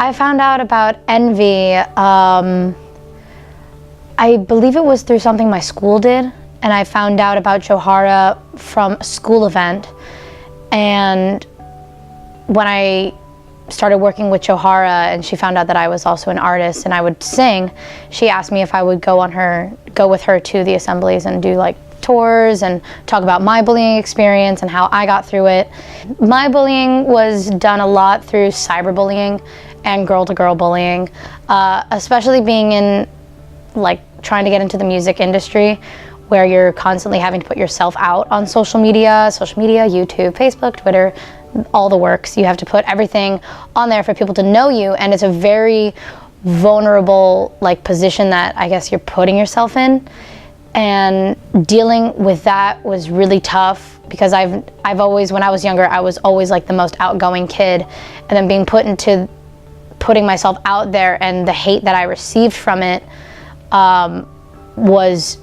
I found out about envy, I believe it was through something my school did, and I found out about Johara from a school event. And when I started working with Johara and she found out that I was also an artist and I would sing, she asked me if I would go with her to the assemblies and do like tours and talk about my bullying experience and how I got through it. My bullying was done a lot through cyberbullying and girl-to-girl bullying, especially being in like trying to get into the music industry where you're constantly having to put yourself out on social media, YouTube, Facebook, Twitter, all the works. You have to put everything on there for people to know you, and it's a very vulnerable like position that I guess you're putting yourself in. And dealing with that was really tough because I've always, when I was younger, I was always like the most outgoing kid, and then being put into putting myself out there and the hate that I received from it was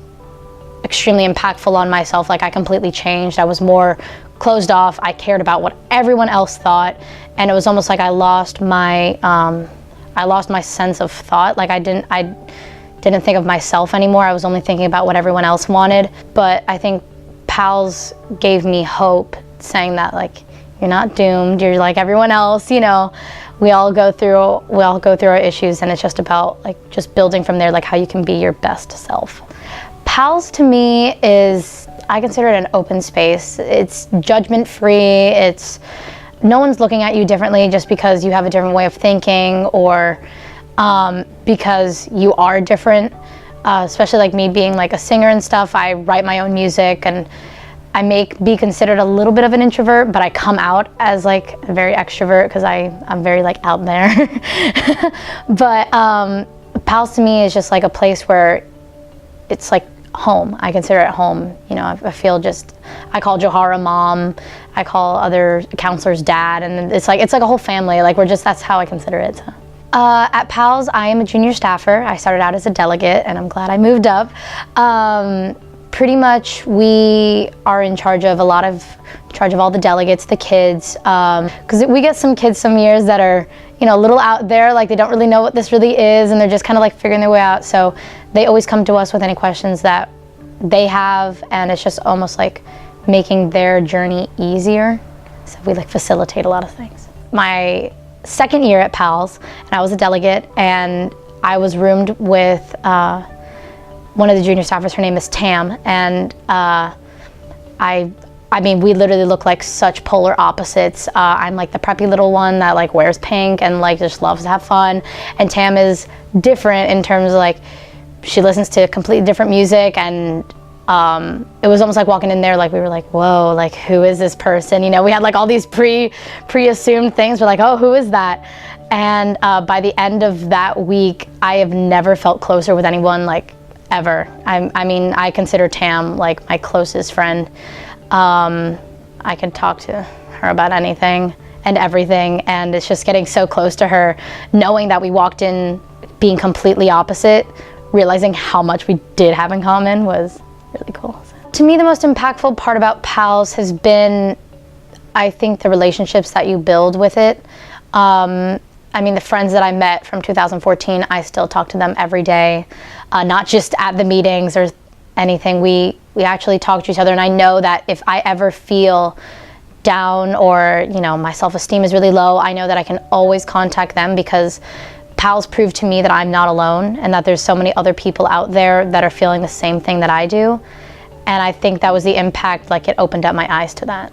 extremely impactful on myself. Like I completely changed. I was more closed off. I cared about what everyone else thought, and it was almost like I lost my sense of thought. Like I didn't think of myself anymore. I was only thinking about what everyone else wanted. But I think PALS gave me hope, saying that like you're not doomed. You're like everyone else. You know, we all go through our issues, and it's just about like just building from there, like how you can be your best self. PALS to me is, I consider it an open space. It's judgment-free. It's no one's looking at you differently just because you have a different way of thinking or because you are different. Especially like me being like a singer and stuff. I write my own music, and I be considered a little bit of an introvert, but I come out as like a very extrovert because I'm very like out there. But PALS to me is just like a place where it's like home. I consider it home. You know, I feel I call Johara mom, I call other counselors dad, and it's like a whole family. Like that's how I consider it. At PALS, I am a junior staffer. I started out as a delegate, and I'm glad I moved up. Pretty much we are in charge of all the delegates, the kids, because we get some kids some years that are, you know, a little out there, like they don't really know what this really is, and they're just kind of like figuring their way out. So they always come to us with any questions that they have, and it's just almost like making their journey easier. So we like facilitate a lot of things. My second year at PALS, and I was a delegate, and I was roomed with one of the junior staffers. Her name is Tam, and I mean, we literally look like such polar opposites. I'm like the preppy little one that like wears pink and like just loves to have fun, and Tam is different in terms of like she listens to completely different music, and it was almost like walking in there, like we were like, whoa, like who is this person? You know, we had like all these pre-assumed things. We're like, oh, who is that? And by the end of that week, I have never felt closer with anyone like ever. I mean, I consider Tam like my closest friend. I could talk to her about anything and everything, and it's just getting so close to her, knowing that we walked in being completely opposite, realizing how much we did have in common was really cool. To me, the most impactful part about PALS has been, I think, the relationships that you build with it. I mean, the friends that I met from 2014, I still talk to them every day, not just at the meetings or anything. We actually talk to each other, and I know that if I ever feel down or, you know, my self-esteem is really low, I know that I can always contact them because PALS proved to me that I'm not alone and that there's so many other people out there that are feeling the same thing that I do. And I think that was the impact, like it opened up my eyes to that.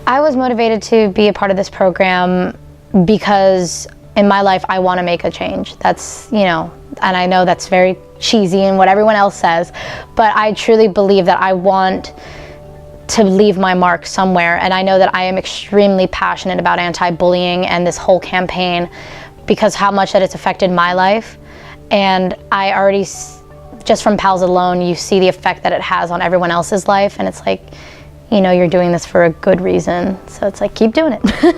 I was motivated to be a part of this program because in my life I want to make a change. That's, you know, and I know that's very cheesy and what everyone else says, but I truly believe that I want to leave my mark somewhere, and I know that I am extremely passionate about anti-bullying and this whole campaign because how much that it's affected my life. And I already, just from PALS alone, you see the effect that it has on everyone else's life, and it's like, you know, you're doing this for a good reason, so it's like, keep doing it.